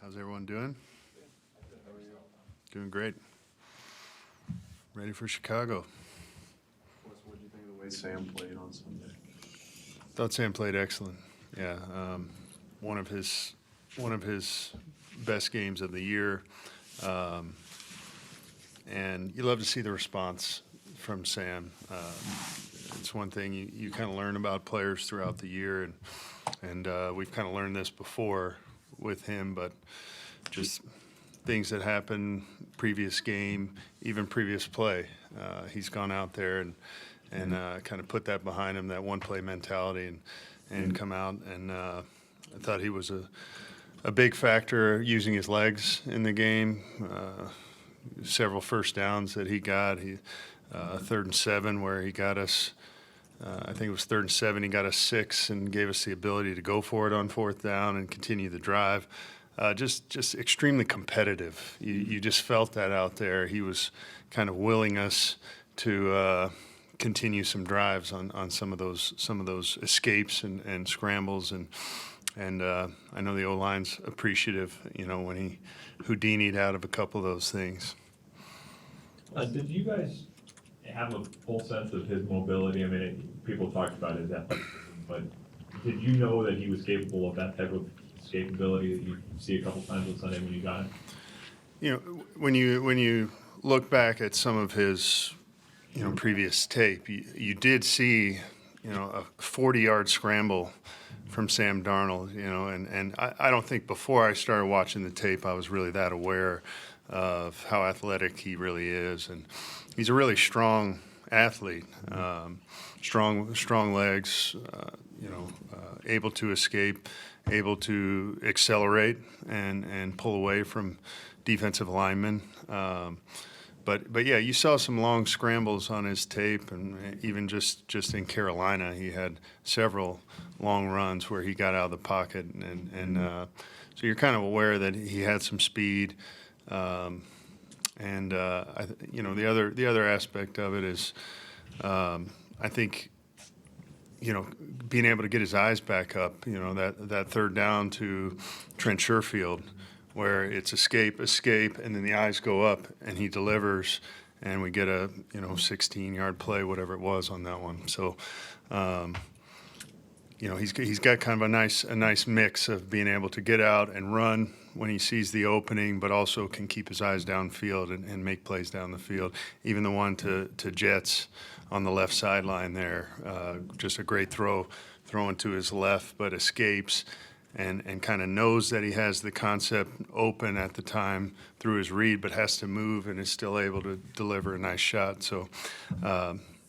How's everyone doing? Doing great. Ready for Chicago. What did you think of the way Sam played on Sunday? Thought Sam played excellent. Yeah, one of his best games of the year, and you love to see the response from Sam. It's one thing you kind of learn about players throughout the year, and we've kind of learned this before with him, but just things that happen previous game, even previous play. He's gone out there and kind of put that behind him, that one play mentality, and come out. And I thought he was a big factor using his legs in the game. Several first downs that he got. 3rd and 7 where he got us. I think it was 3rd and 7. He got us 6 and gave us the ability to go for it on 4th down and continue the drive. Just extremely competitive. You just felt that out there. He was kind of willing us to continue some drives on some of those escapes and scrambles, and I know the O-line's appreciative. When he Houdini'd out of a couple of those things. Did you guys have a full sense of his mobility? I mean, people talked about his athleticism, but did you know that he was capable of that type of escapability that you see a couple times on Sunday when you got him? When you look back at some of his previous tape, you did see a 40-yard scramble from Sam Darnold, and I don't think before I started watching the tape I was really that aware of how athletic he really is, and he's a really strong athlete, strong legs, able to escape, able to accelerate and pull away from defensive linemen. But yeah, you saw some long scrambles on his tape, and even just in Carolina, he had several long runs where he got out of the pocket, and so you're kind of aware that he had some speed. The other aspect of it is, I think, being able to get his eyes back up. That 3rd down to Trent Sherfield, where it's escape, and then the eyes go up, and he delivers, and we get a 16-yard play, whatever it was on that one. So, he's got kind of a nice mix of being able to get out and run when he sees the opening, but also can keep his eyes downfield and make plays down the field. Even the one to Jets on the left sideline there, just a great throwing to his left, but escapes and kind of knows that he has the concept open at the time through his read, but has to move and is still able to deliver a nice shot. So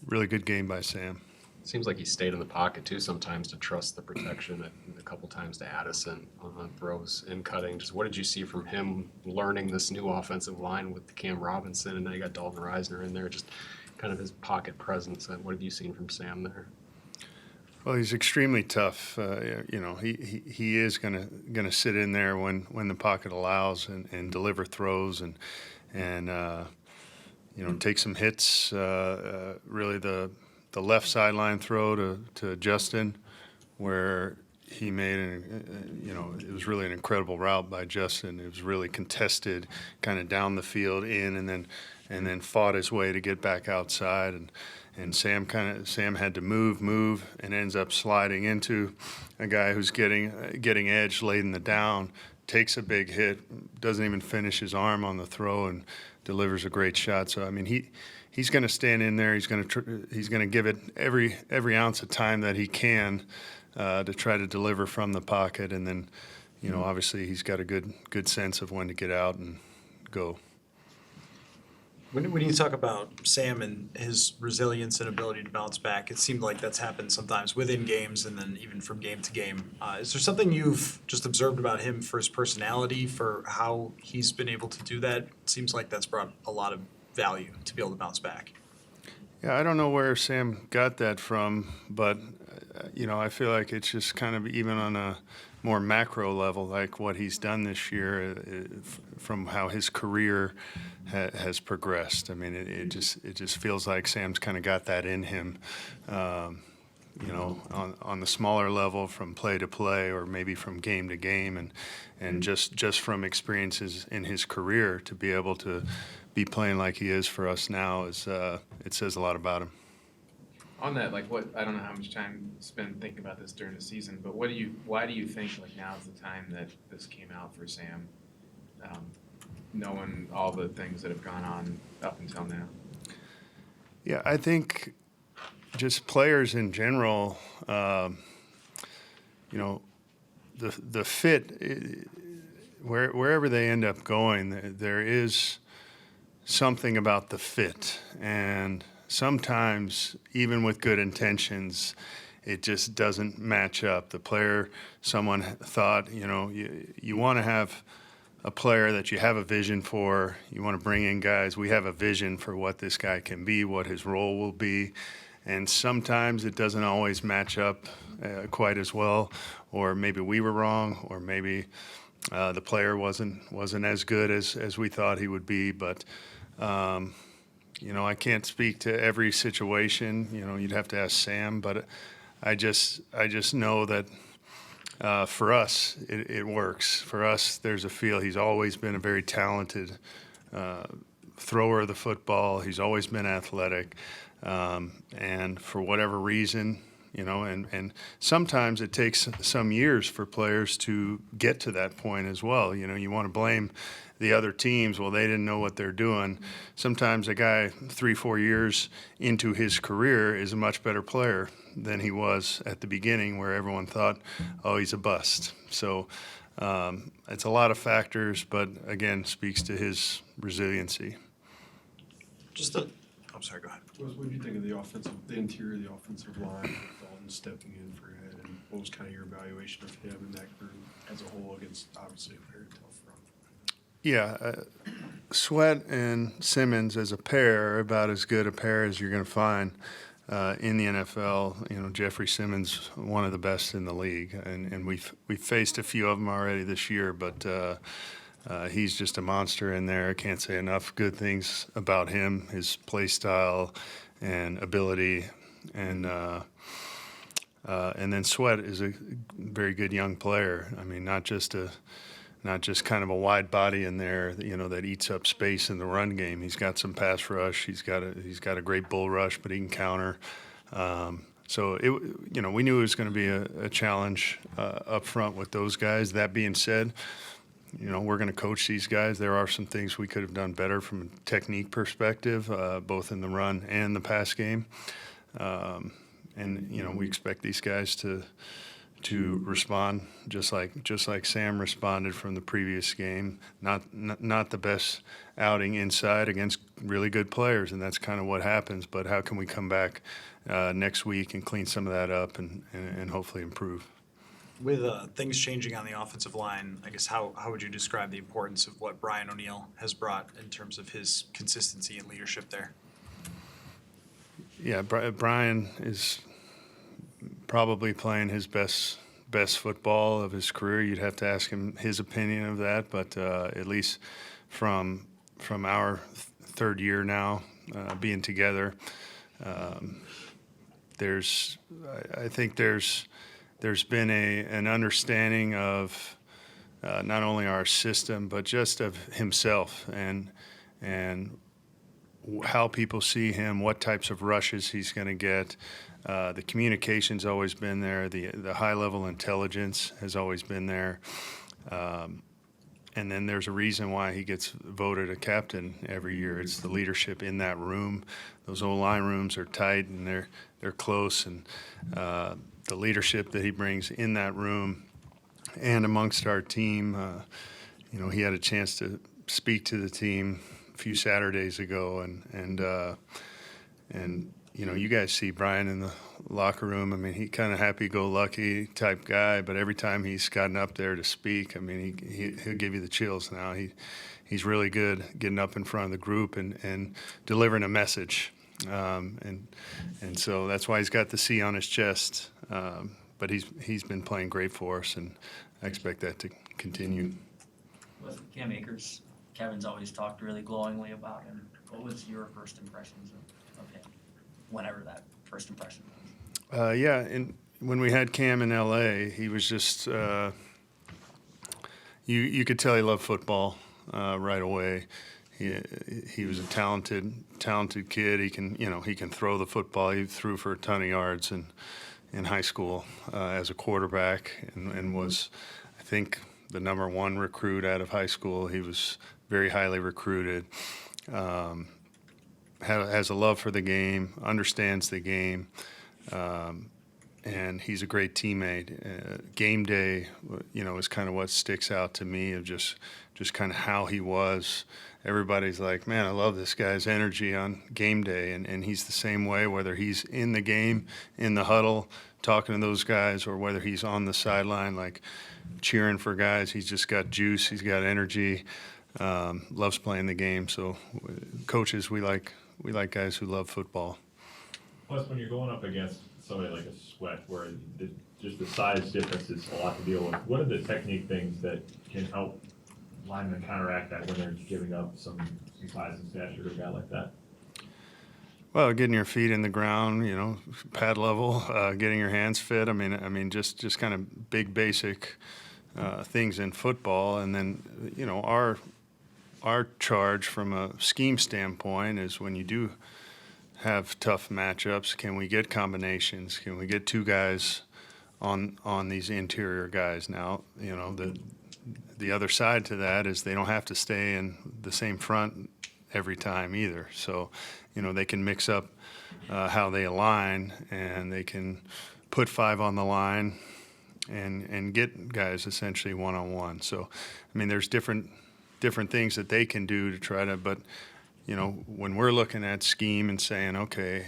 really good game by Sam. Seems like he stayed in the pocket too sometimes to trust the protection, a couple times to Addison on throws and cutting. Just what did you see from him learning this new offensive line with Cam Robinson, and now you got Dalton Reisner in there, just kind of his pocket presence? What have you seen from Sam there? Well, he's extremely tough. He is gonna sit in there when the pocket allows and deliver throws and take some hits. Really the left sideline throw to Justin, where he made it was really an incredible route by Justin. It was really contested, kind of down the field and then fought his way to get back outside, and Sam had to move and ends up sliding into a guy who's getting edge late in the down, takes a big hit, doesn't even finish his arm on the throw, and delivers a great shot. So I mean he's going to stand in there. He's going to give it every ounce of time that he can to try to deliver from the pocket, and then obviously he's got a good sense of when to get out and go. When you talk about Sam and his resilience and ability to bounce back, it seemed like that's happened sometimes within games and then even from game to game. Is there something you've just observed about him for his personality, for how he's been able to do that? It seems like that's brought a lot of value to be able to bounce back. Yeah, I don't know where Sam got that from, but I feel like it's just kind of even on a more macro level, like what he's done this year, from how his career has progressed. I mean, it just feels like Sam's kind of got that in him. you know, on the smaller level from play to play or maybe from game to game, and just from experiences in his career to be able to be playing like he is for us now is it says a lot about him. On that, like, what, I don't know how much time you spend thinking about this during the season, but why do you think, like, now's the time that this came out for Sam, knowing all the things that have gone on up until now? Yeah, I think just players in general, you know, the fit, wherever they end up going, there is something about the fit. And sometimes, even with good intentions, it just doesn't match up. The player, someone thought, you know, you want to have a player that you have a vision for. You want to bring in guys. We have a vision for what this guy can be, what his role will be. And sometimes it doesn't always match up quite as well, or maybe we were wrong, or maybe the player wasn't as good as we thought he would be. But you know, I can't speak to every situation. You know, you'd have to ask Sam. But I just know that for us, it works. For us, there's a feel. He's always been a very talented thrower of the football. He's always been athletic. And for whatever reason, you know, and sometimes it takes some years for players to get to that point as well. You know, you want to blame the other teams. Well, they didn't know what they're doing. Sometimes a guy 3-4 years into his career is a much better player than he was at the beginning, where everyone thought, oh, he's a bust. So it's a lot of factors, but again, speaks to his resiliency. I'm sorry, go ahead. What did you think of the interior of the offensive line, with Dalton stepping in for Ed, and what was kind of your evaluation of him and that group as a whole against obviously a very tough front? Yeah, Sweat and Simmons as a pair are about as good a pair as you're going to find in the NFL. You know, Jeffrey Simmons, one of the best in the league, and we've faced a few of them already this year, but he's just a monster in there. I can't say enough good things about him, his play style and ability, and then Sweat is a very good young player. I mean, not just kind of a wide body in there, you know, that eats up space in the run game. He's got some pass rush. He's got a great bull rush, but he can counter. So you know, we knew it was going to be a challenge up front with those guys. That being said, you know, we're going to coach these guys. There are some things we could have done better from a technique perspective, both in the run and the pass game. And you know, we expect these guys to respond just like Sam responded from the previous game. Not the best outing inside against really good players, and that's kind of what happens. But how can we come back next week and clean some of that up and hopefully improve? With things changing on the offensive line, I guess how would you describe the importance of what Brian O'Neill has brought in terms of his consistency and leadership there? Yeah, Brian is probably playing his best football of his career. You'd have to ask him his opinion of that, but at least from our third year now being together, I think there's been an understanding of not only our system but just of himself and how people see him, what types of rushes he's going to get. The communication's always been there. The high-level intelligence has always been there. And then there's a reason why he gets voted a captain every year. It's the leadership in that room. Those O-line rooms are tight and they're close, and the leadership that he brings in that room and amongst our team. You know, he had a chance to speak to the team a few Saturdays ago, and you know, you guys see Brian in the locker room. I mean, he kind of happy-go-lucky type guy, but every time he's gotten up there to speak, I mean, he'll give you the chills now. He's really good getting up in front of the group and delivering a message. And so that's why he's got the C on his chest. But he's been playing great for us, and I expect that to continue. With Cam Akers, Kevin's always talked really glowingly about him. What was your first impressions of him, whenever that first impression was? Yeah, and when we had Cam in LA, he was just you could tell he loved football right away. He was a talented kid. He can throw the football. He threw for a ton of yards in high school as a quarterback, and was, I think, the number one recruit out of high school. He was very highly recruited. Has a love for the game, understands the game, and he's a great teammate. Game day, is kind of what sticks out to me of just kind of how he was. Everybody's like, man, I love this guy's energy on game day, and he's the same way, whether he's in the game, in the huddle, talking to those guys, or whether he's on the sideline, like cheering for guys. He's just got juice. He's got energy. Loves playing the game. So, coaches, we like guys who love football. Plus, when you're going up against somebody like a Sweat, where just the size difference is a lot to deal with, what are the technique things that can help linemen counteract that when they're giving up some size and stature to a guy like that? Well, getting your feet in the ground, pad level, getting your hands fit. I mean, just kind of big basic things in football, and then our charge from a scheme standpoint is when you do have tough matchups, can we get combinations? Can we get two guys on these interior guys? Now, the other side to that is they don't have to stay in the same front every time either. So, they can mix up how they align, and they can put 5 on the line and get guys essentially one-on-one. So, I mean, there's different things that they can do to try to, but, when we're looking at scheme and saying, okay,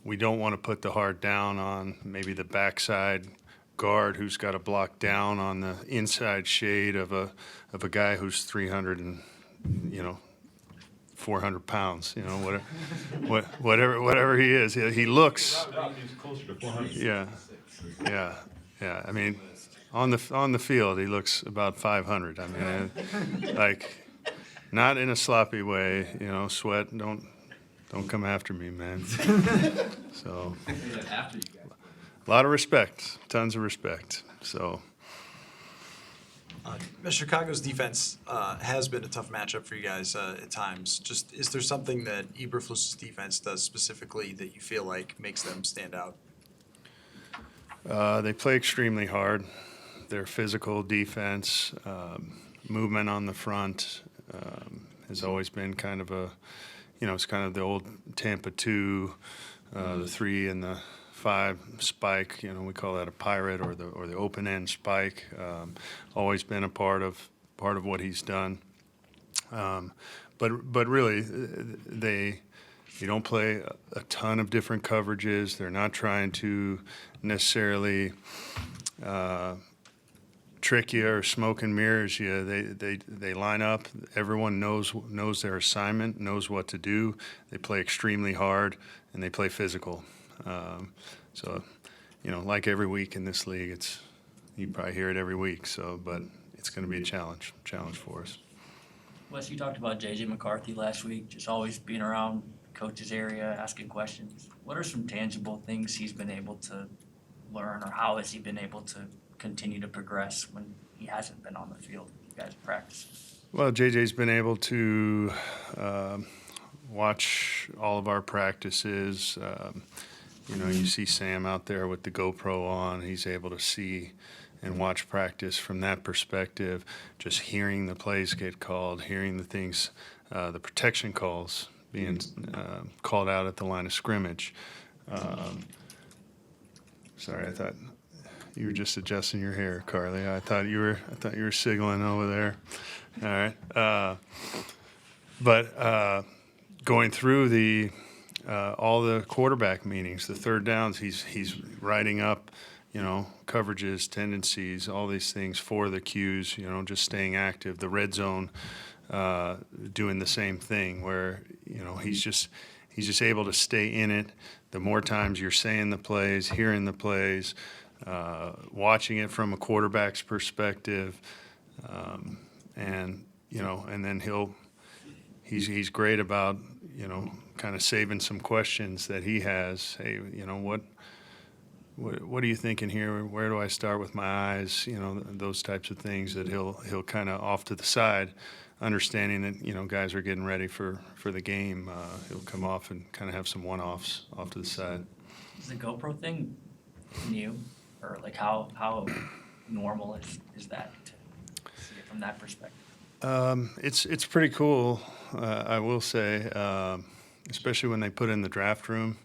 we don't want to put the hard down on maybe the backside guard who's got to block down on the inside shade of a guy who's 300 and 400 pounds, whatever he is. He looks. He's closer to 400. Yeah. I mean, on the field, he looks about 500. I mean, like, not in a sloppy way. Sweat, don't come after me, man. So, a lot of respect, tons of respect. So. Chicago's defense has been a tough matchup for you guys at times. Just, is there something that Eberflus's defense does specifically that you feel like makes them stand out? They play extremely hard. Their physical defense, movement on the front has always been kind of it's kind of the old Tampa 2, the 3 and the 5 spike. We call that a pirate or the open end spike. Always been a part of what he's done. But really, you don't play a ton of different coverages. They're not trying to necessarily trick you or smoke and mirrors you. They line up. Everyone knows their assignment, knows what to do. They play extremely hard, and they play physical. So, like every week in this league, you probably hear it every week. So, but it's going to be a challenge for us. Wes, you talked about J.J. McCarthy last week, just always being around coach's area, asking questions. What are some tangible things he's been able to learn, or how has he been able to continue to progress when he hasn't been on the field with you guys practice? Well, JJ's been able to watch all of our practices. You see Sam out there with the GoPro on. He's able to see and watch practice from that perspective, just hearing the plays get called, hearing the things, the protection calls being called out at the line of scrimmage. Sorry, I thought you were just adjusting your hair, Carly. I thought you were signaling over there. All right. But going through all the quarterback meetings, the third downs, he's writing up, coverages, tendencies, all these things for the cues, just staying active. The red zone, doing the same thing where, he's just able to stay in it. The more times you're saying the plays, hearing the plays, watching it from a quarterback's perspective, and then he's great about, kind of saving some questions that he has. Hey, you know, what are you thinking here? Where do I start with my eyes? You know, those types of things that he'll kind of off to the side, understanding that, you know, guys are getting ready for the game. He'll come off and kind of have some one-offs off to the side. Is the GoPro thing new, or like how normal is that to see it from that perspective? It's pretty cool, I will say, especially when they put in the draft room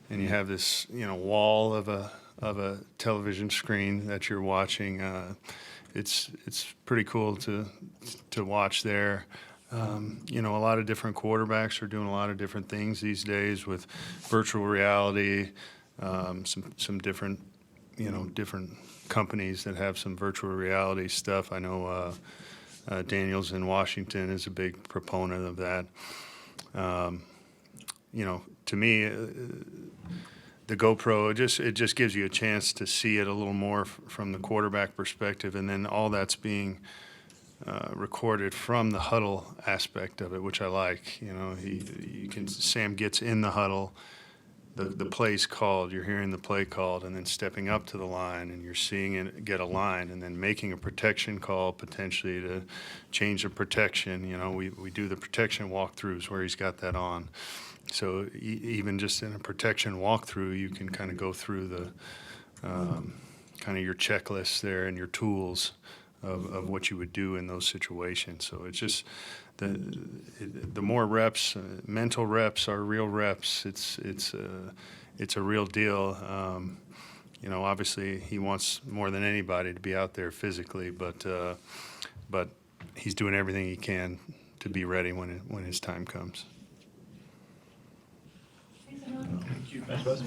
and you have this, you know, wall of a television screen that you're watching. It's pretty cool to watch there. You know, a lot of different quarterbacks are doing a lot of different things these days with virtual reality. Some different, you know, different companies that have some virtual reality stuff. I know Daniels in Washington is a big proponent of that. You know, to me, the GoPro, it just gives you a chance to see it a little more from the quarterback perspective, and then all that's being recorded from the huddle aspect of it, which I like. You know, Sam gets in the huddle, the play's called, you're hearing the play called, and then stepping up to the line, and you're seeing it get a line, and then making a protection call potentially to change the protection. You know, we do the protection walkthroughs where he's got that on. So even just in a protection walkthrough, you can kind of go through the kind of your checklist there and your tools of what you would do in those situations. So it's just the more reps, mental reps are real reps. It's a real deal. You know, obviously he wants more than anybody to be out there physically, but he's doing everything he can to be ready when his time comes. Thanks, Wes.